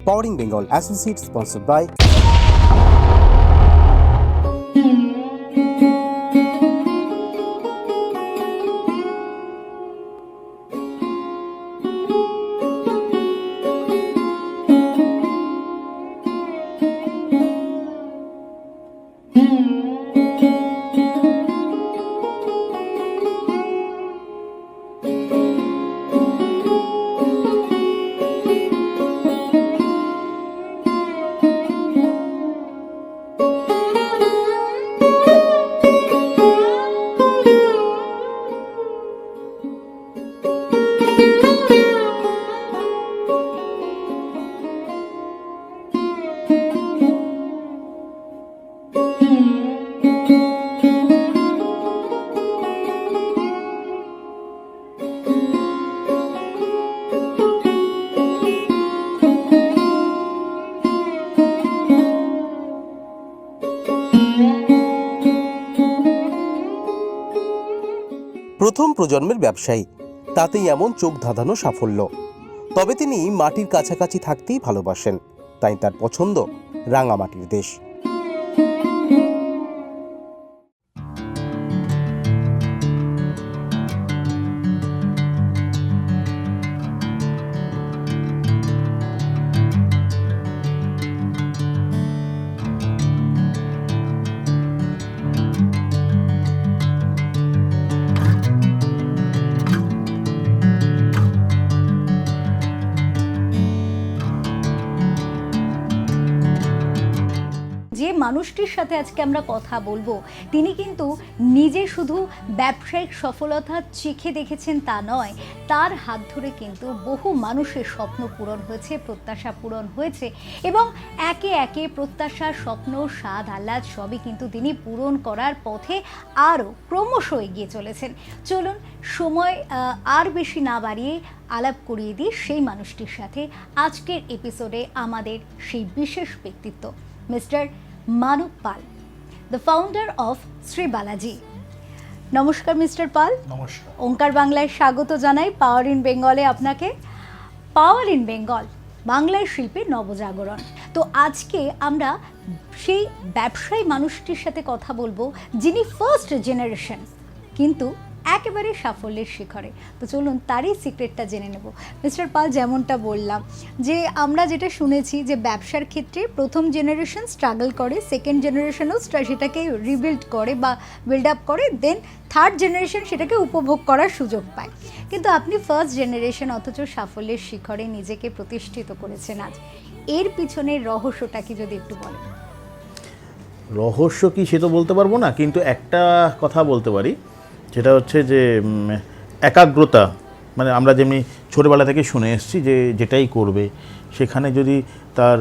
Powering Bengal Associate sponsored by প্রথম প্রজন্মের ব্যবসায়ী, তাতেই এমন চোখ ধাঁধানো সাফল্য। তবে তিনি মাটির কাছাকাছি থাকতেই ভালোবাসেন, তাই তার পছন্দ রাঙামাটির দেশ। যে মানুষটির সাথে আজকে আমরা কথা বলবো, তিনি কিন্তু নিজে শুধু ব্যবসায়িক সফলতা চেখে দেখেছেন তা নয়, তার হাত ধরে কিন্তু বহু মানুষের স্বপ্ন পূরণ হয়েছে, প্রত্যাশা পূরণ হয়েছে এবং একে একে প্রত্যাশা, স্বপ্ন, স্বাদ, আহ্লাদ সবই কিন্তু তিনি পূরণ করার পথে আরও ক্রমশ এগিয়ে চলেছেন। চলুন সময় আর বেশি না বাড়িয়ে আলাপ করিয়ে দিই সেই মানুষটির সাথে। আজকের এপিসোডে আমাদের সেই বিশেষ ব্যক্তিত্ব mister Manab Pal, the founder of Shri Balaji. নমস্কার মিস্টার পাল। নমস্কার। ওঙ্কার বাংলায় স্বাগত জানাই পাওয়ার ইন বেঙ্গলে আপনাকে। পাওয়ার ইন বেঙ্গল বাংলায় শিল্পের নবজাগরণ। তো আজকে আমরা সেই ব্যবসায়ী মানুষটির সাথে কথা বলবো যিনি ফার্স্ট জেনারেশন কিন্তু একেবারে সাফল্যের শিখরে। তো চলুন তারই সিক্রেটটা জেনে নেব। মিস্টার পাল, যেমনটা বললাম যে আমরা যেটা শুনেছি যে ব্যবসার ক্ষেত্রে প্রথম জেনারেশন স্ট্রাগল করে, সেকেন্ড জেনারেশনও সেটাকে রিবিল্ড করে বা বিল্ড আপ করে, দেন থার্ড জেনারেশন সেটাকে উপভোগ করার সুযোগ পায়। কিন্তু আপনি ফার্স্ট জেনারেশন অথচ সাফল্যের শিখরে নিজেকে প্রতিষ্ঠিত করেছেন আজ। এর পিছনের রহস্যটা কি যদি একটু বলেন? রহস্য কি সে তো বলতে পারবো না, কিন্তু একটা কথা বলতে পারি, যেটা হচ্ছে যে একাগ্রতা। মানে আমরা যেমনি ছোটোবেলা থেকে শুনে এসেছি যে যেটাই করবে সেখানে যদি তার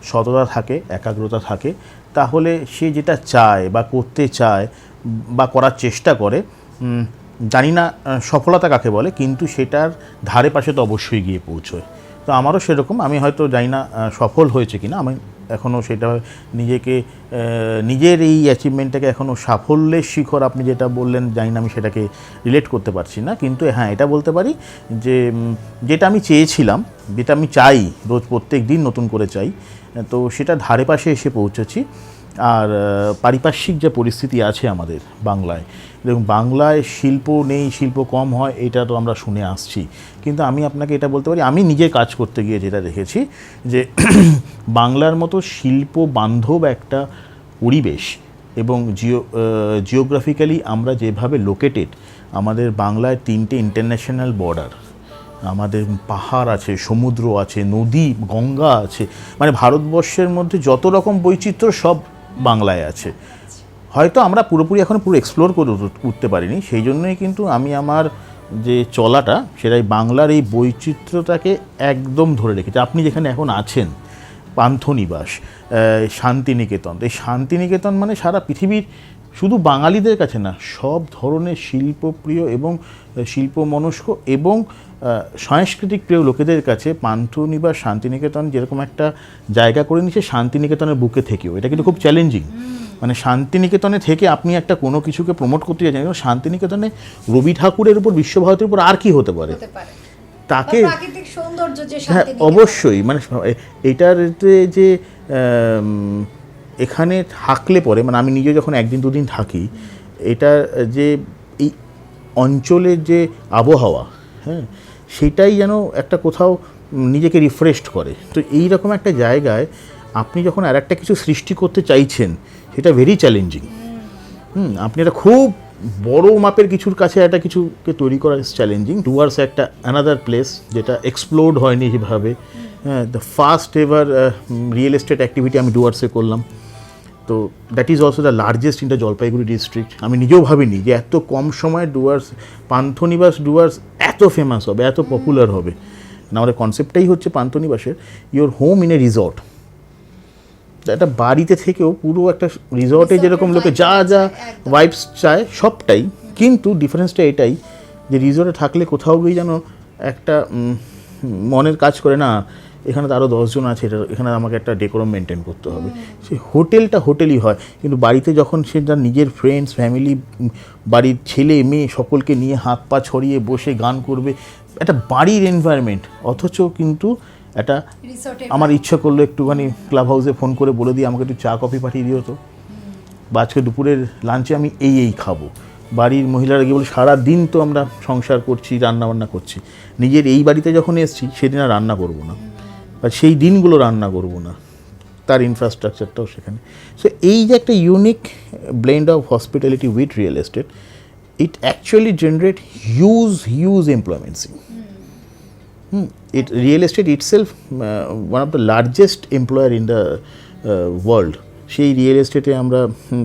সততা থাকে, একাগ্রতা থাকে, তাহলে সে যেটা চায় বা করতে চায় বা করার চেষ্টা করে, জানি না সফলতা কাকে বলে, কিন্তু সেটার ধারে পাশে তো অবশ্যই গিয়ে পৌঁছয়। তো আমারও সেরকম, আমি হয়তো জানি না সফল হয়েছে কিনা, আমি এখনও সেটা নিজেকে নিজের এই অ্যাচিভমেন্টটাকে এখনও সাফল্যের শিখর আপনি যেটা বললেন জানি না আমি সেটাকে রিলেট করতে পারছি না। কিন্তু হ্যাঁ, এটা বলতে পারি যে যেটা আমি চেয়েছিলাম, যেটা আমি চাই, রোজ প্রত্যেক দিন নতুন করে চাই, তো সেটা ধারে পাশে এসে পৌঁছেছি। আর পারিপার্শ্বিক যে পরিস্থিতি আছে আমাদের বাংলায়, এবং বাংলায় শিল্প নেই, শিল্প কম হয়, এটা তো আমরা শুনে আসছি। কিন্তু আমি আপনাকে এটা বলতে পারি, আমি নিজে কাজ করতে গিয়ে যেটা দেখেছি যে বাংলার মতো শিল্প বান্ধব একটা পরিবেশ এবং জিওগ্রাফিক্যালি আমরা যেভাবে লোকেটেড, আমাদের বাংলায় 3টে ইন্টারন্যাশনাল বর্ডার, আমাদের পাহাড় আছে, সমুদ্র আছে, নদী, গঙ্গা আছে, মানে ভারতবর্ষের মধ্যে যত রকম বৈচিত্র্য সব বাংলায় আছে। হয়তো আমরা পুরোপুরি এখন পুরো এক্সপ্লোর করে উঠতে পারিনি, সেই জন্যই কিন্তু আমি আমার যে চলাটা সেটাই বাংলার এই বৈচিত্র্যটাকে একদম ধরে রেখেছি। আপনি যেখানে এখন আছেন, পান্থনিবাস, শান্তিনিকেতন, এই শান্তিনিকেতন মানে সারা পৃথিবীর শুধু বাঙালিদের কাছে না, সব ধরনের শিল্পপ্রিয় এবং শিল্পমনস্ক এবং সাংস্কৃতিক প্রিয় লোকেদের কাছে পান্থনিবাস শান্তিনিকেতন যেরকম একটা জায়গা করে নিচ্ছে, শান্তিনিকেতনের বুকে থেকেও এটা কিন্তু খুব চ্যালেঞ্জিং। মানে শান্তিনিকেতনে থেকে আপনি একটা কোনো কিছুকে প্রমোট করতে চাইছেন, শান্তিনিকেতনে রবি ঠাকুরের উপর, বিশ্বভারতীর উপর আর কি হতে পারে? তাকে প্রাকৃতিক সৌন্দর্য যে হ্যাঁ শান্তিনিকেতন। অবশ্যই মানে এটাতে যে এখানে থাকলে পরে মানে আমি নিজে যখন একদিন দুদিন থাকি, এটা যে এই অঞ্চলের যে আবহাওয়া, হ্যাঁ সেটাই যেন একটা কোথাও নিজেকে রিফ্রেশড করে। তো এই রকম একটা জায়গায় আপনি যখন আর একটা কিছু সৃষ্টি করতে চাইছেন, সেটা ভেরি চ্যালেঞ্জিং। আপনি একটা খুব বড় মাপের কিছুর কাছে একটা কিছুকে তৈরি করা চ্যালেঞ্জিং। ডুয়ার্স একটা অ্যানাদার প্লেস যেটা এক্সপ্লোর্ড হয়নি যেভাবে। হ্যাঁ, the first ever real estate activity আমি ডুয়ার্সে করলাম। তো that is also the largest in the Jalpaiguri district. আমি নিজেও ভাবিনি যে এত কম সময়ে ডুয়ার্স, পান্থনিবাস ডুয়ার্স এত ফেমাস হবে, এত পপুলার হবে। আমাদের কনসেপ্টটাই হচ্ছে পান্থনিবাসের your home in a resort. একটা বাড়িতে থেকেও পুরো একটা রিসর্টে যেরকম লোকে যা যা ভাইবস চায় সবটাই, কিন্তু ডিফারেন্সটা এটাই যে রিসর্টে থাকলে কোথাও গিয়ে যেন একটা মনের কাজ করে না, এখানে তো আরও 10 জন আছে, এখানে আমাকে একটা ডেকোরাম মেনটেন করতে হবে। সেই হোটেলটা হোটেলই হয়, কিন্তু বাড়িতে যখন সে তার নিজের ফ্রেন্ডস ফ্যামিলি, বাড়ির ছেলে মেয়ে সকলকে নিয়ে হাত পা ছড়িয়ে বসে গান করবে, একটা বাড়ির এনভায়রনমেন্ট। অথচ কিন্তু একটা আমার ইচ্ছা করলো একটুখানি ক্লাব হাউসে ফোন করে বলে দিই আমাকে একটু চা কফি পাঠিয়ে দিও তো, বা আজকে দুপুরের লাঞ্চে আমি এই খাবো। বাড়ির মহিলারা গিয়ে বলে সারাদিন তো আমরা সংসার করছি, রান্নাবান্না করছি, নিজের এই বাড়িতে যখন এসেছি সেদিন আর রান্না করবো না, বা সেই দিনগুলো রান্না করবো না, তার ইনফ্রাস্ট্রাকচারটাও সেখানে। সো এই যে একটা unique blend of hospitality with real estate, it actually generate huge employments. Real estate itself, one of the largest employer in the world. সেই রিয়েল এস্টেটে আমরা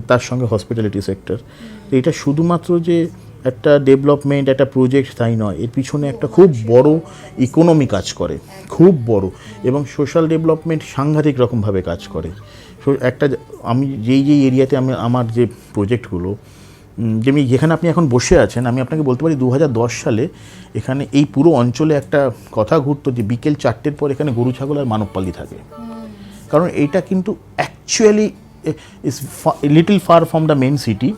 তার সঙ্গে হসপিটালিটি সেক্টর, এটা শুধুমাত্র যে একটা ডেভেলপমেন্ট একটা প্রজেক্ট তাই নয়, এর পিছনে একটা খুব বড় ইকোনমি কাজ করে, খুব বড়, এবং সোশ্যাল ডেভেলপমেন্ট সাংঘাতিক রকমভাবে কাজ করে। একটা আমি যেই এরিয়াতে আমার যে প্রজেক্টগুলো, যেখানে আপনি এখন বসে আছেন, আমি আপনাকে বলতে পারি 2010 সালে এখানে এই পুরো অঞ্চলে একটা কথা ঘুরতো যে বিকেল 4টের পর এখানে গরু ছাগল আর মানবপালি থাকে। কারণ এইটা কিন্তু actually is little far from the main city,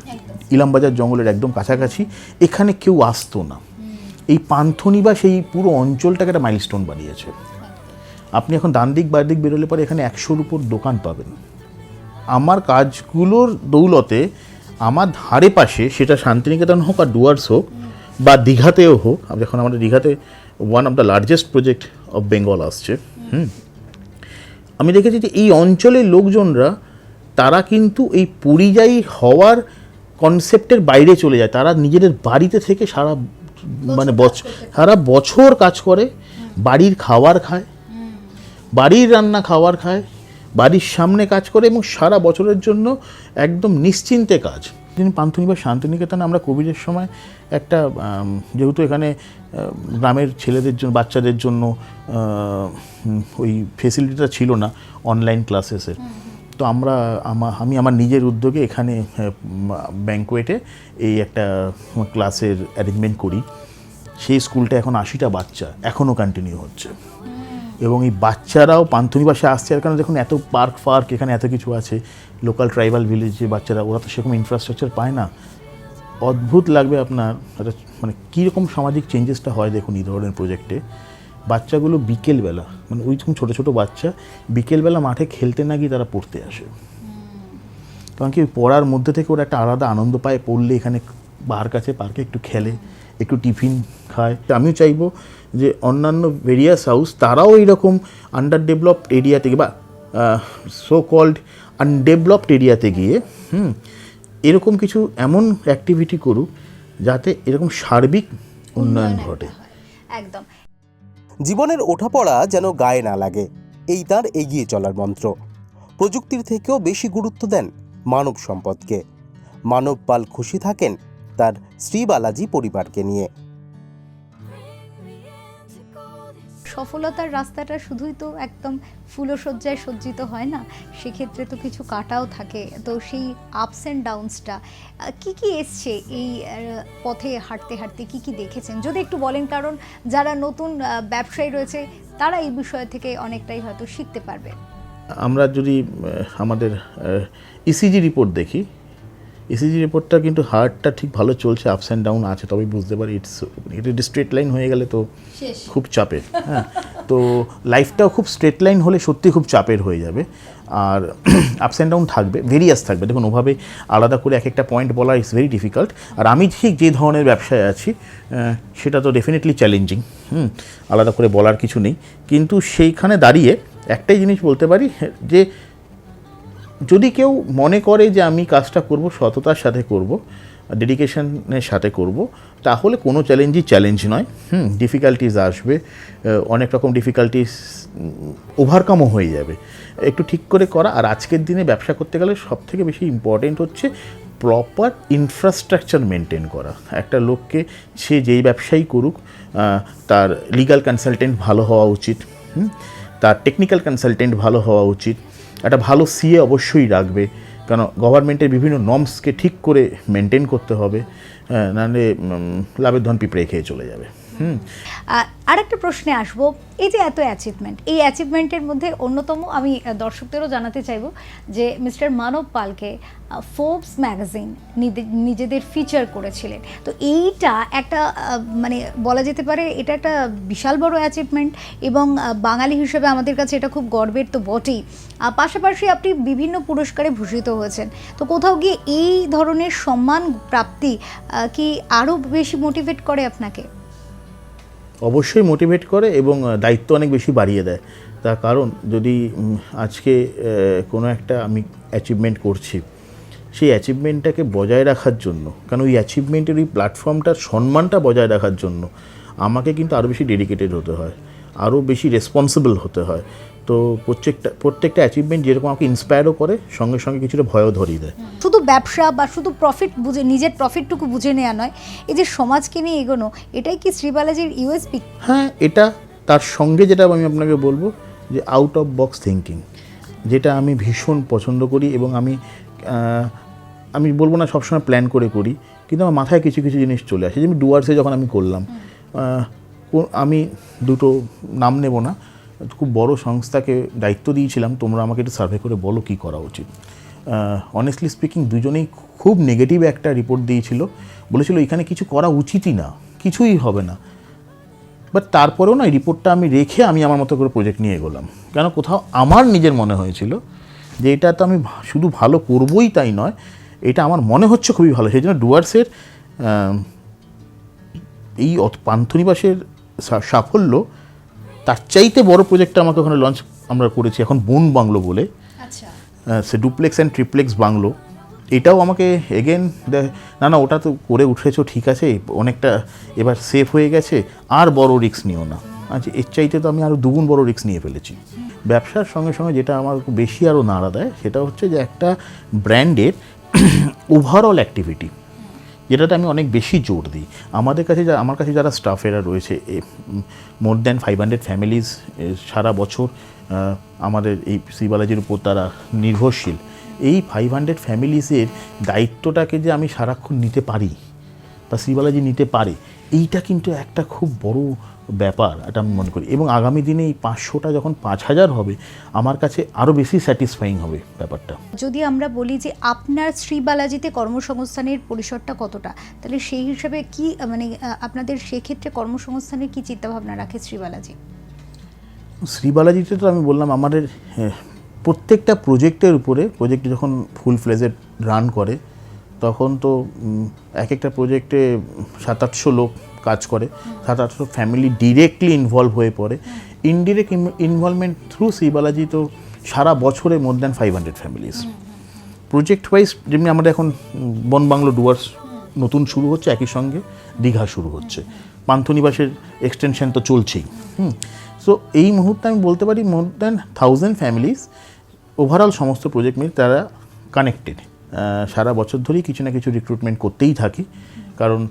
Ilambazar জঙ্গলের একদম কাছাকাছি, এখানে কেউ আসতো না। এই পান্থনিবাস এই পুরো অঞ্চলটাকে একটা মাইলস্টোন বানিয়েছে। আপনি এখন ডান দিক বাঁ দিক বেরোলে পরে এখানে 100-র উপর দোকান পাবেন। আমার কাজগুলোর দৌলতে আমার ধারে পাশে, সেটা শান্তিনিকেতন হোক আর ডুয়ার্স হোক বা দীঘাতেও হোক, যখন আমাদের দীঘাতে one of the largest project of Bengal আসছে, আমি দেখেছি যে এই অঞ্চলের লোকজনরা তারা কিন্তু এই পরিযায়ী হওয়ার কনসেপ্টের বাইরে চলে যায়। তারা নিজেদের বাড়িতে থেকে সারা বছর কাজ করে, বাড়ির খাবার খায়, বাড়ির রান্না খাবার খায়, বাড়ির সামনে কাজ করে, এবং সারা বছরের জন্য একদম নিশ্চিন্তে কাজ। পান্থনিবাস শান্তিনিকেতনে আমরা কোভিডের সময় একটা, যেহেতু এখানে গ্রামের ছেলেদের জন্য, বাচ্চাদের জন্য ওই ফেসিলিটিটা ছিল না অনলাইন ক্লাসেসের, তো আমি আমার নিজের উদ্যোগে এখানে ব্যাঙ্কোয়েটে এই একটা ক্লাসের অ্যারেঞ্জমেন্ট করি। সেই স্কুলটা এখন 80টা বাচ্চা এখনও কন্টিনিউ হচ্ছে, এবং এই বাচ্চারাও পান্থনিবাসে আসছে। আর কারণ দেখুন এত পার্ক এখানে এত কিছু আছে, লোকাল ট্রাইবাল ভিলেজে বাচ্চারা, ওরা তো সেরকম ইনফ্রাস্ট্রাকচার পায় না। অদ্ভুত লাগবে আপনার, মানে কীরকম সামাজিক চেঞ্জেসটা হয় দেখুন এই ধরনের প্রজেক্টে। বাচ্চাগুলো বিকেলবেলা, মানে ওই রকম ছোটো ছোটো বাচ্চা বিকেলবেলা মাঠে খেলতে না গিয়ে তারা পড়তে আসে, কারণ কি পড়ার মধ্যে থেকে ওরা একটা আলাদা আনন্দ পায়। পড়লে এখানে বাহার কাছে পার্কে একটু খেলে, একটু টিফিন খায়। আমিও চাইবো যে অন্যান্য ভেরিয়াস হাউস তারাও এইরকম আন্ডার ডেভেলপড এরিয়া থেকে বা সো কল্ড আনডেভেলপড এরিয়াতে গিয়ে এরকম কিছু এমন অ্যাক্টিভিটি করুক যাতে এরকম সার্বিক উন্নয়ন ঘটে। একদম। জীবনের ওঠাপড়া যেন গায়ে না লাগে, এই তার এগিয়ে চলার মন্ত্র। প্রযুক্তির থেকেও বেশি গুরুত্ব দেন মানব সম্পদকে। মানব পাল খুশি থাকেন তার শ্রী বালাজি পরিবারকে নিয়ে। সফলতার রাস্তাটা শুধুই তো একদম ফুলসজ্জায় সজ্জিত হয় না, সেক্ষেত্রে তো কিছু কাটাও থাকে। তো সেই আপস অ্যান্ড ডাউনসটা কি এসছে এই পথে হাঁটতে হাঁটতে, কি দেখেছেন যদি একটু বলেন, কারণ যারা নতুন ব্যবসায়ী রয়েছে তারা এই বিষয় থেকে অনেকটাই হয়তো শিখতে পারবে। আমরা যদি আমাদের ইসিজি রিপোর্ট দেখি, ECG রিপোর্টটা কিন্তু হার্টটা ঠিক ভালো চলছে, আপস অ্যান্ড ডাউন আছে, তবেই বুঝতে পারি এটা স্ট্রেট লাইন হয়ে গেলে তো খুব চাপের। হ্যাঁ, তো লাইফটাও খুব স্ট্রেট লাইন হলে সত্যি খুব চাপের হয়ে যাবে, আর আপস অ্যান্ড ডাউন থাকবে, ভেরিয়াস থাকবে। দেখুন, ওভাবে আলাদা করে এক একটা পয়েন্ট বলা ইটস ভেরি ডিফিকাল্ট। আর আমি ঠিক যে ধরনের ব্যবসায় আছি সেটা তো ডেফিনেটলি চ্যালেঞ্জিং, আলাদা করে বলার কিছু নেই। কিন্তু সেইখানে দাঁড়িয়ে একটাই জিনিস বলতে পারি যে যদি কেউ মনে করে যে আমি কাজটা করব সততার সাথে করব, ডেডিকেশনের সাথে করব, তাহলে কোনো চ্যালেঞ্জই চ্যালেঞ্জ নয়। ডিফিকাল্টিস আসবে, অনেক রকম ডিফিকাল্টিস ওভারকামও হয়ে যাবে, একটু ঠিক করে করা। আর আজকের দিনে ব্যবসা করতে গেলে সবথেকে বেশি ইম্পর্টেন্ট হচ্ছে প্রপার ইনফ্রাস্ট্রাকচার মেনটেন করা। একটা লোককে সে যেই ব্যবসায়ী করুক তার লিগ্যাল কনসালটেন্ট ভালো হওয়া উচিত, তার টেকনিক্যাল কনসালটেন্ট ভালো হওয়া উচিত, একটা ভালো সিএ অবশ্যই রাখবে, কারণ গভর্নমেন্টের বিভিন্ন নর্মসকে ঠিক করে মেনটেন করতে হবে, নাহলে লাভের ধন পিঁপড়ে খেয়ে চলে যাবে। আরেকটা প্রশ্নে আসবো, এই যে এত অ্যাচিভমেন্ট, এই অ্যাচিভমেন্টের মধ্যে অন্যতম আমি দর্শকদেরও জানাতে চাইবো যে মিস্টার মানব পালকে ফোর্বস ম্যাগাজিন নিজেদের ফিচার করেছিলেন। তো এইটা একটা মানে বলা যেতে পারে এটা একটা বিশাল বড় অ্যাচিভমেন্ট, এবং বাঙালি হিসেবে আমাদের কাছে এটা খুব গর্বের তো বটেই। পাশাপাশি আপনি বিভিন্ন পুরস্কারে ভূষিত হয়েছেন। তো কোথাও গিয়ে এই ধরনের সম্মান প্রাপ্তি কি আরও বেশি মোটিভেট করে আপনাকে? অবশ্যই মোটিভেট করে এবং দায়িত্ব অনেক বেশি বাড়িয়ে দেয়। তার কারণ যদি আজকে কোনো একটা আমি অ্যাচিভমেন্ট করছি, সেই অ্যাচিভমেন্টটাকে বজায় রাখার জন্য, কারণ ওই অ্যাচিভমেন্টের ওই প্ল্যাটফর্মটার সম্মানটা বজায় রাখার জন্য আমাকে কিন্তু আরও বেশি ডেডিকেটেড হতে হয়, আরও বেশি রেসপন্সিবল হতে হয়। তো প্রত্যেকটা অ্যাচিভমেন্ট যেরকম আমাকে ইন্সপায়ারও করে, সঙ্গে সঙ্গে কিছুটা ভয়ও ধরিয়ে দেয়। শুধু ব্যবসা বা শুধু প্রফিট বুঝে, নিজের প্রফিটটুকু বুঝে নেওয়া নয়, এই যে সমাজকে নিয়ে এগোনো, এটাই কি শ্রীবালাজির ইউএসপি? হ্যাঁ, এটা তার সঙ্গে যেটা আমি আপনাকে বলবো যে আউট অফ বক্স থিঙ্কিং, যেটা আমি ভীষণ পছন্দ করি। এবং আমি বলবো না সবসময় প্ল্যান করে করি, কিন্তু আমার মাথায় কিছু কিছু জিনিস চলে আসে। যেমন ডুয়ার্সে যখন আমি করলাম, আমি দুটো নাম নেব না, খুব বড় সংস্থাকে দায়িত্ব দিয়েছিলাম, তোমরা আমাকে একটু সার্ভে করে বলো কী করা উচিত। অনেস্টলি স্পিকিং দুজনেই খুব নেগেটিভ একটা রিপোর্ট দিয়েছিল, বলেছিল এখানে কিছু করা উচিতই না, কিছুই হবে না। বাট তারপরেও না, এই রিপোর্টটা আমি রেখে আমি আমার মতো করে প্রজেক্ট নিয়ে এগোলাম, কেন কোথাও আমার নিজের মনে হয়েছিল যে এটা তো আমি শুধু ভালো করবই তাই নয়, এটা আমার মনে হচ্ছে খুবই ভালো। সেই জন্য ডুয়ার্সের এই পান্থনিবাসের সাফল্য, তার চাইতে বড় প্রজেক্টটা আমাকে ওখানে লঞ্চ আমরা করেছি এখন বন বাংলো বলে। আচ্ছা, সে ডুপ্লেক্স অ্যান্ড ট্রিপ্লেক্স বাংলো, এটাও আমাকে এগেন না ওটা তো করে উঠেছো ঠিক আছে, অনেকটা এবার সেফ হয়ে গেছে, আর বড় রিস্ক নিও না। আচ্ছা, এর চাইতে তো আমি আরও দুগুণ বড় রিস্ক নিয়ে ফেলেছি। ব্যবসার সঙ্গে সঙ্গে যেটা আমার বেশি আরও নাড়া দেয় সেটা হচ্ছে যে একটা ব্র্যান্ডের ওভারঅল অ্যাক্টিভিটি, যেটাতে আমি অনেক বেশি জোর দিই। আমার কাছে যারা স্টাফেরা রয়েছে, মোর দ্যান 500 ফ্যামিলিজ সারা বছর আমাদের এই শ্রীবালাজির উপর তারা নির্ভরশীল। এই 500 ফ্যামিলিজের দায়িত্বটাকে যে আমি সারাক্ষণ নিতে পারি বা শ্রীবালাজি নিতে পারে, এইটা কিন্তু একটা খুব বড় ব্যাপার, এটা আমি মনে করি। এবং আগামী দিনে এই 500টা যখন 5000 হবে, আমার কাছে আরও বেশি স্যাটিসফাইং হবে ব্যাপারটা। যদি আমরা বলি যে আপনার শ্রীবালাজিতে কর্মসংস্থানের পরিসরটা কতটা, তাহলে সেই হিসাবে কি মানে আপনাদের সেক্ষেত্রে কর্মসংস্থানের কি চিন্তাভাবনা রাখে শ্রীবালাজি? শ্রীবালাজিতে তো আমি বললাম আমাদের প্রত্যেকটা প্রজেক্টের উপরে, প্রজেক্ট যখন ফুল ফ্লেজেড রান করে তখন তো এক একটা প্রজেক্টে 700-800 লোক কাজ করে, 700-800 ফ্যামিলি ডিরেক্টলি ইনভলভ হয়ে পড়ে। ইনডিরেক্ট ইনভলভমেন্ট থ্রু শ্রীবালাজি তো সারা বছরে more than 500 families. Project wise যেমনি আমাদের এখন বন বাংলো ডুয়ার্স নতুন শুরু হচ্ছে, একই সঙ্গে দীঘা শুরু হচ্ছে, পান্থনিবাসের এক্সটেনশন তো চলছেই। সো এই মুহূর্তে আমি বলতে পারি মোর দ্যান 1000 ফ্যামিলিজ ওভারঅল সমস্ত প্রজেক্ট মিলে তারা কানেক্টেড। সারা বছর ধরেই কিছু না কিছু রিক্রুটমেন্ট করতেই থাকি, কারণ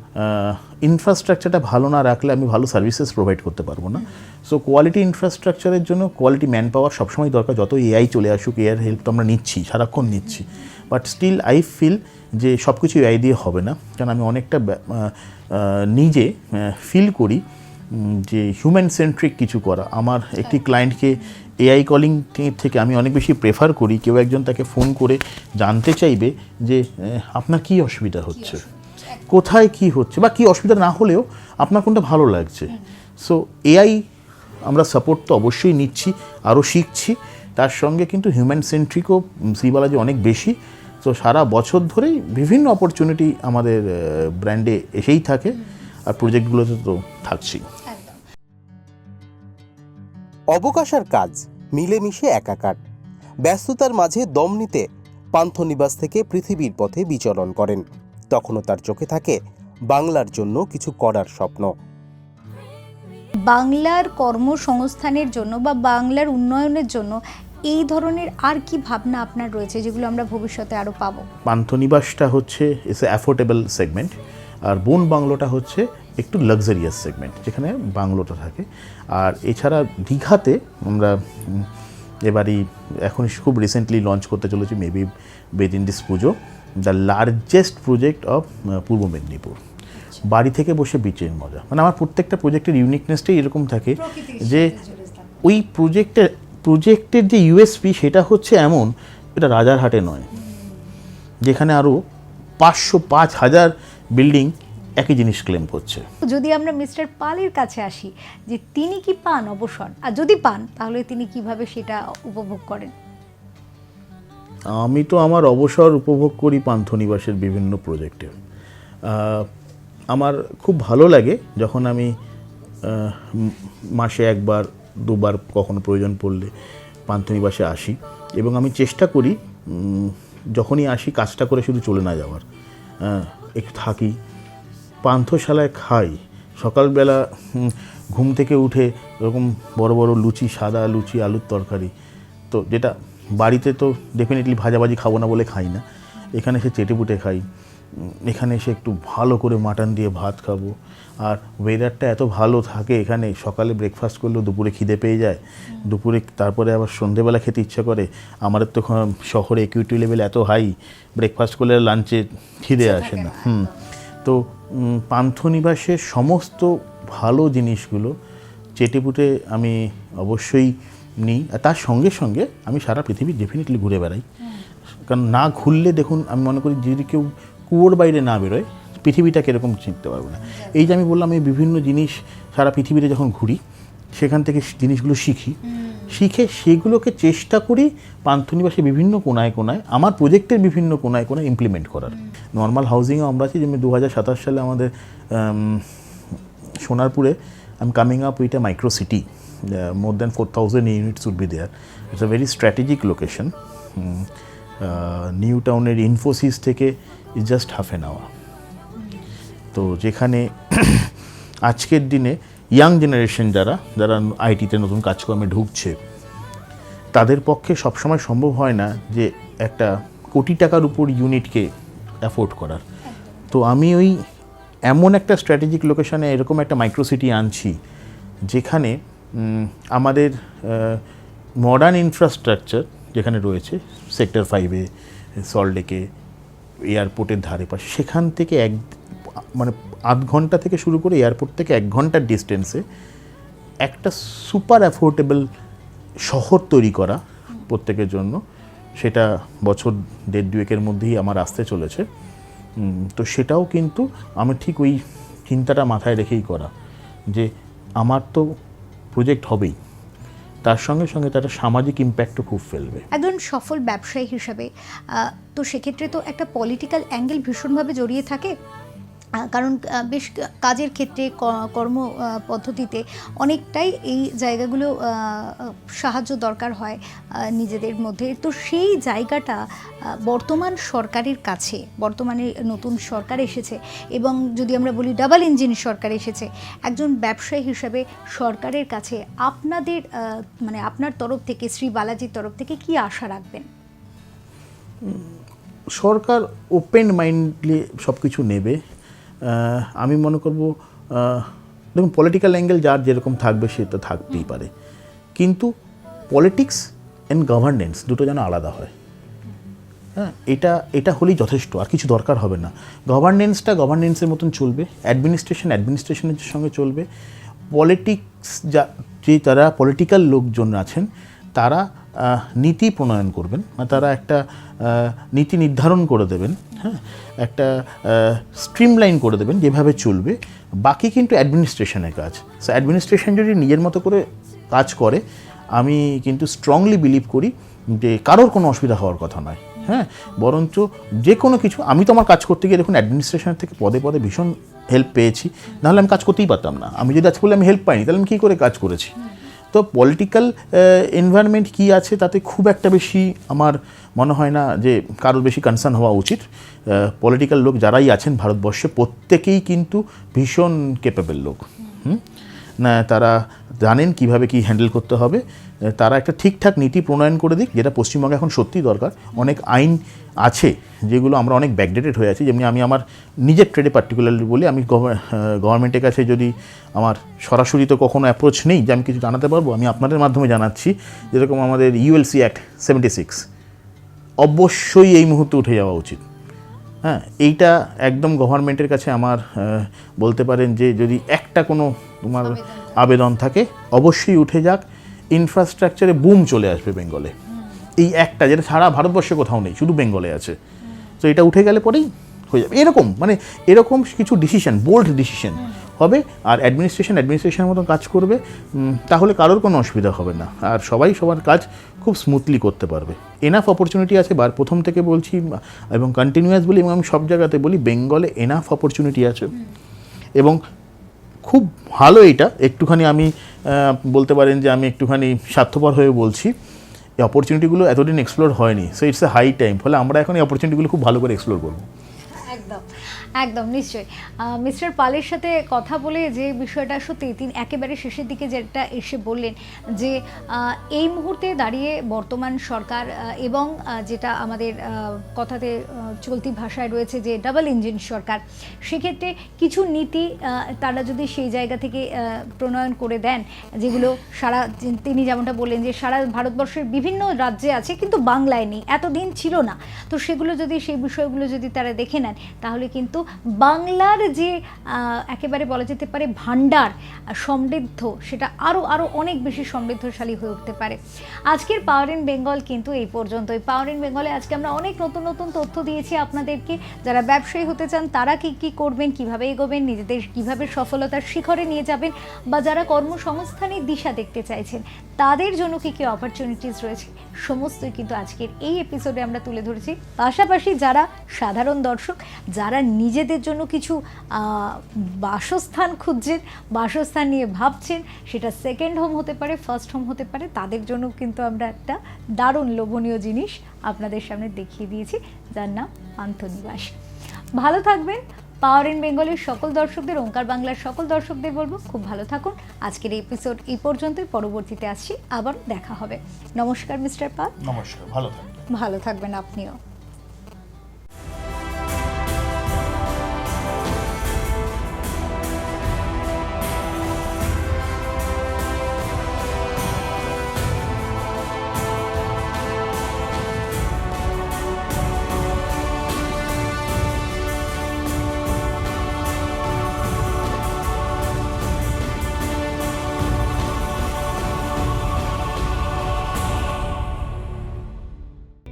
ইনফ্রাস্ট্রাকচারটা ভালো না রাখলে আমি ভালো সার্ভিসেস প্রোভাইড করতে পারবো না। সো কোয়ালিটি ইনফ্রাস্ট্রাকচারের জন্য কোয়ালিটি ম্যান পাওয়ার সবসময় দরকার। যত এআই চলে আসুক, এআর হেল্প তো আমরা নিচ্ছি, সারাক্ষণ নিচ্ছি, বাট স্টিল আই ফিল যে সব কিছু এআই দিয়ে হবে না। কারণ আমি অনেকটা নিজে ফিল করি যে হিউম্যান সেন্ট্রিক কিছু করা। আমার একটি ক্লায়েন্টকে এআই কলিং থেকে আমি অনেক বেশি প্রেফার করি। কেউ একজন তাকে ফোন করে জানতে চাইবে যে আপনার কী অসুবিধা হচ্ছে, কোথায় কি হচ্ছে, বা কি অসুবিধা না হলেও আপনার কোনটা ভালো লাগছে। সো এআই আমরা সাপোর্ট তো অবশ্যই নিচ্ছি, আরও শিখছি, তার সঙ্গে কিন্তু হিউম্যান সেন্ট্রিকও শ্রী বালাজি অনেক বেশি। তো সারা বছর ধরেই বিভিন্ন অপরচুনিটি আমাদের ব্র্যান্ডে এসেই থাকে, আর প্রজেক্টগুলোতে তো থাকছি। অবকাশ আর কাজ মিলেমিশে একাকার। ব্যস্ততার মাঝে দম নিতে পান্থনিবাস থেকে পৃথিবীর পথে বিচরণ করেন। তখনও তার চোখে থাকে বাংলার জন্য কিছু করার স্বপ্ন। বাংলার কর্মসংস্থানের জন্য বা বাংলার উন্নয়নের জন্য এই ধরনের আর কি ভাবনা আপনার রয়েছে যেগুলো আমরা ভবিষ্যতে আরও পাবো? পান্থনিবাসটা হচ্ছে ইটস অ্যাফোর্ডেবল সেগমেন্ট, আর বন বাংলোটা হচ্ছে একটু লাক্সারিয়াস সেগমেন্ট যেখানে বাংলোটা থাকে। আর এছাড়া দীঘাতে আমরা এবারই এখন খুব রিসেন্টলি লঞ্চ করতে চলেছি, maybe within this Puja, the largest project of পূর্ব মেদিনীপুর। বাড়ি থেকে বসে বিচের মজা, মানে আমার প্রত্যেকটা প্রজেক্টের ইউনিকনেসটাই এরকম থাকে যে ওই প্রজেক্টের যে ইউএসপি সেটা হচ্ছে এমন, এটা রাজারহাটে নয়, যেখানে আরও 5,000 বিল্ডিং একই জিনিস ক্লেম করছে। যদি আমরা মিস্টার পালের কাছে আসি, যে তিনি কি পান অবসর, আর যদি পান তাহলে তিনি কিভাবে সেটা উপভোগ করেন? আমি তো আমার অবসর উপভোগ করি পান্থনিবাসের বিভিন্ন প্রজেক্টে। আমার খুব ভালো লাগে যখন আমি মাসে 1-2বার কখনো প্রয়োজন পড়লে পান্থনিবাসে আসি, এবং আমি চেষ্টা করি যখনই আসি কাজটা করে শুধু চলে না যাওয়ার, একটু থাকি, পান্থশালায় খাই। সকালবেলা ঘুম থেকে উঠে এরকম বড় বড় লুচি, সাদা লুচি, আলুর তরকারি, তো যেটা বাড়িতে তো ডেফিনেটলি ভাজাভাজি খাবো না বলে খাই না, এখানে এসে চেটেপুটে খাই। এখানে এসে একটু ভালো করে মাটন দিয়ে ভাত খাবো। আর ওয়েদারটা এত ভালো থাকে এখানে, সকালে ব্রেকফাস্ট করলেও দুপুরে খিদে পেয়ে যায়, দুপুরে তারপরে আবার সন্ধেবেলা খেতে ইচ্ছা করে। আমাদের তো শহরে একিউটি লেভেল এত হাই, ব্রেকফাস্ট করলে লাঞ্চে খিদে আসে না। তো পান্থনিবাসের সমস্ত ভালো জিনিসগুলো চেটেপুটে আমি অবশ্যই নিই। আর তার সঙ্গে সঙ্গে আমি সারা পৃথিবী ডেফিনেটলি ঘুরে বেড়াই, কারণ না ঘুরলে দেখুন আমি মনে করি যদি কেউ কুয়োর বাইরে না বেরোয় পৃথিবীটা কীরকম চিনতে পারবে না। এই যে আমি বললাম এই বিভিন্ন জিনিস সারা পৃথিবীতে যখন ঘুরি সেখান থেকে জিনিসগুলো শিখে সেগুলোকে চেষ্টা করি পান্থনিবাসে বিভিন্ন কোনায় কোনায়, আমার প্রজেক্টের বিভিন্ন কোনায় কোনায় ইমপ্লিমেন্ট করার। নর্মাল হাউজিংও আমরা আছি, যেমন 2027 সালে আমাদের সোনারপুরে I'm coming up with a micro city. More than 4,000 units would be there. It's a very strategic location. New টাউনের ইনফোসিস থেকে is just half an hour. তো যেখানে আজকের দিনে ইয়াং জেনারেশন যারা আইটিতে নতুন কাজকর্মে ঢুকছে, তাদের পক্ষে সবসময় সম্ভব হয় না যে একটা কোটি টাকার উপর ইউনিটকে অ্যাফোর্ড করার। তো আমি ওই এমন একটা স্ট্র্যাটেজিক লোকেশনে এরকম একটা মাইক্রোসিটি আনছি যেখানে আমাদের মডার্ন ইনফ্রাস্ট্রাকচার যেখানে রয়েছে সেক্টর 5-এ, সল্টলেকে, এয়ারপোর্টের ধারে পাশে, সেখান থেকে মানে আধ ঘন্টা থেকে শুরু করে এয়ারপোর্ট থেকে 1 ঘন্টার ডিস্টেন্সে একটা সুপার অ্যাফোর্ডেবল শহর তৈরি করা প্রত্যেকের জন্য, সেটা বছর 1.5-2 মধ্যেই আমার আসতে চলেছে। তো সেটাও কিন্তু আমি ঠিক ওই চিন্তাটা মাথায় রেখেই করা, যে আমার তো প্রজেক্ট হবেই, তার সঙ্গে সঙ্গে তার সামাজিক ইম্প্যাক্টও খুব ফেলবে। একজন সফল ব্যবসায়ী হিসাবে তো সেক্ষেত্রে তো একটা পলিটিক্যাল অ্যাঙ্গেল ভীষণভাবে জড়িয়ে থাকে, কারণ বেশ কাজের ক্ষেত্রে কর্ম পদ্ধতিতে অনেকটাই এই জায়গাগুলো সাহায্য দরকার হয় নিজেদের মধ্যে। তো সেই জায়গাটা বর্তমান সরকারের কাছে, বর্তমানে নতুন সরকার এসেছে এবং যদি আমরা বলি ডাবল ইঞ্জিন সরকার এসেছে, একজন ব্যবসায়ী হিসাবে সরকারের কাছে আপনাদের মানে আপনার তরফ থেকে, শ্রী বালাজির তরফ থেকে কি আশা রাখবেন? সরকার ওপেন মাইন্ডলি সব কিছু নেবে। আমি মনে করব দেখুন পলিটিক্যাল অ্যাঙ্গেল যার যেরকম থাকবে সে তো থাকতেই পারে, কিন্তু পলিটিক্স অ্যান্ড গভর্নেন্স দুটো যেন আলাদা হয়। হ্যাঁ, এটা হলেই যথেষ্ট, আর কিছু দরকার হবে না। গভর্নেন্সটা গভর্নেন্সের মতন চলবে, অ্যাডমিনিস্ট্রেশনের সঙ্গে চলবে, পলিটিক্স যে তারা পলিটিক্যাল লোকজন আছেন তারা নীতি প্রণয়ন করবেন, তারা একটা নীতি নির্ধারণ করে দেবেন, হ্যাঁ, একটা স্ট্রিমলাইন করে দেবেন যেভাবে চলবে। বাকি কিন্তু অ্যাডমিনিস্ট্রেশনের কাজ। সো অ্যাডমিনিস্ট্রেশন যদি নিজের মতো করে কাজ করে, আমি কিন্তু স্ট্রংলি বিলিভ করি যে কারোর কোনো অসুবিধা হওয়ার কথা নয়, হ্যাঁ, বরঞ্চ যে কোনো কিছু আমি তো আমার কাজ করতে গিয়ে দেখুন অ্যাডমিনিস্ট্রেশন থেকে পদে পদে ভীষণ হেল্প পেয়েছি, নাহলে আমি কাজ করতেই পারতাম না। আমি যদি আজ বলে আমি হেল্প পাইনি, তাহলে আমি কী করে কাজ করেছি? তো পলিটিক্যাল এনভায়রনমেন্ট কী আছে তাতে খুব একটা বেশি আমার মনে হয় না যে কারোর বেশি কনসার্ন হওয়া উচিত। পলিটিক্যাল লোক যারাই আছেন ভারতবর্ষে প্রত্যেকেই কিন্তু ভীষণ ক্যাপেবল লোক, না তারা জানেন কিভাবে কি হ্যান্ডেল করতে হবে। তারা একটা ঠিকঠাক নীতি প্রণয়ন করে দিক, যেটা পশ্চিমবঙ্গে এখন সত্যিই দরকার। অনেক আইন আছে যেগুলো আমরা অনেক ব্যাকডেটেড হয়ে আছি। যেমনি আমি আমার নিজের ট্রেডে পার্টিকুলারলি বলি, আমি গভর্নমেন্টের কাছে যদি আমার সরাসরি তো কখনো অ্যাপ্রোচ নেই যে আমি কিছু জানাতে পারবো, আমি আপনাদের মাধ্যমে জানাচ্ছি। যেরকম আমাদের ULC অ্যাক্ট 76 অবশ্যই এই মুহূর্তে উঠে যাওয়া উচিত, হ্যাঁ। এইটা একদম গভর্নমেন্টের কাছে আমার বলতে পারেন যে যদি একটা কোনো তোমার আবেদন থাকে অবশ্যই উঠে যাক। ইনফ্রাস্ট্রাকচারে বুম চলে আসবে বেঙ্গলে, এই একটা, যেটা সারা ভারতবর্ষে কোথাও নেই, শুধু বেঙ্গলে আছে। তো এটা উঠে গেলে পরেই হয়ে যাবে। এরকম কিছু ডিসিশন, বোল্ড ডিসিশন হবে, আর অ্যাডমিনিস্ট্রেশনের মতো কাজ করবে, তাহলে কারোর কোনো অসুবিধা হবে না, আর সবাই সবার কাজ খুব স্মুথলি করতে পারবে। এনাফ অপরচুনিটি আছে, প্রথম থেকে বলছি এবং কন্টিনিউয়াস বলি, এবং আমি সব জায়গাতে বলি বেঙ্গলে এনাফ অপরচুনিটি আছে এবং খুব ভালো। এইটা একটুখানি আমি বলতে পারেন যে আমি একটুখানি স্বার্থপর হয়ে বলছি, এই অপরচুনিটিগুলো এতদিন এক্সপ্লোর হয়নি। So it's a high time, ফলে আমরা এখন এই অপরচুনিটিগুলো খুব ভালো করে এক্সপ্লোর করবো। একদম একদম নিশ্চয়ই। মিস্টার পালের সাথে কথা বলে যে বিষয়টা সত্যি তিনি একেবারে শেষের দিকে যেটা এসে বললেন যে এই মুহূর্তে দাঁড়িয়ে বর্তমান সরকার এবং যেটা আমাদের কথাতে চলতি ভাষায় রয়েছে যে ডাবল ইঞ্জিন সরকার, সেক্ষেত্রে কিছু নীতি তারা যদি সেই জায়গা থেকে প্রণয়ন করে দেন, যেগুলো তিনি যেমনটা বললেন যে সারা ভারতবর্ষের বিভিন্ন রাজ্যে আছে কিন্তু বাংলায় নেই, এতদিন ছিল না, তো সেগুলো যদি সেই বিষয়গুলো যদি তারা দেখে নেন, তাহলে কিন্তু বাংলার যে একেবারে বলা যেতে পারে ভান্ডার সমৃদ্ধ, সেটা আরও অনেক বেশি সমৃদ্ধশালী হয়ে উঠতে পারে। আজকের পাওয়ার ইন বেঙ্গল কিন্তু এই পর্যন্তই। পাওয়ার ইন বেঙ্গলে আজকে আমরা অনেক নতুন নতুন তথ্য দিয়েছি আপনাদেরকে। যারা ব্যবসায়ী হতে চান তারা কী করবেন, কিভাবে এগোবেন, নিজেদের কিভাবে সফলতার শিখরে নিয়ে যাবেন, বা যারা কর্মসংস্থানের দিশা দেখতে চাইছেন তাদের জন্য কী অপরচুনিটিস রয়েছে, সমস্তই কিন্তু আজকের এই এপিসোডে আমরা তুলে ধরেছি। পাশাপাশি যারা সাধারণ দর্শক, যারা নিজেদের জন্য কিছু বাসস্থান খুঁজছেন, বাসস্থান নিয়ে ভাবছেন, সেটা সেকেন্ড হোম হতে পারে, ফার্স্ট হোম হতে পারে, তাদের জন্য কিন্তু আমরা একটা দারুণ লোভনীয় জিনিস আপনাদের সামনে দেখিয়ে দিয়েছি, যার নাম পান্থনিবাস। ভালো থাকবেন। পাওয়ার ইন বেঙ্গলের সকল দর্শকদের, ওঙ্কার বাংলার সকল দর্শকদের বলবো খুব ভালো থাকুন। আজকের এই এপিসোড এই পর্যন্তই, পরবর্তীতে আসছি, আবার দেখা হবে। নমস্কার মিস্টার পাল। নমস্কার, ভালো থাকবেন। ভালো থাকবেন আপনিও।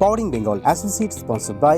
Powering Bengal Associate, sponsored by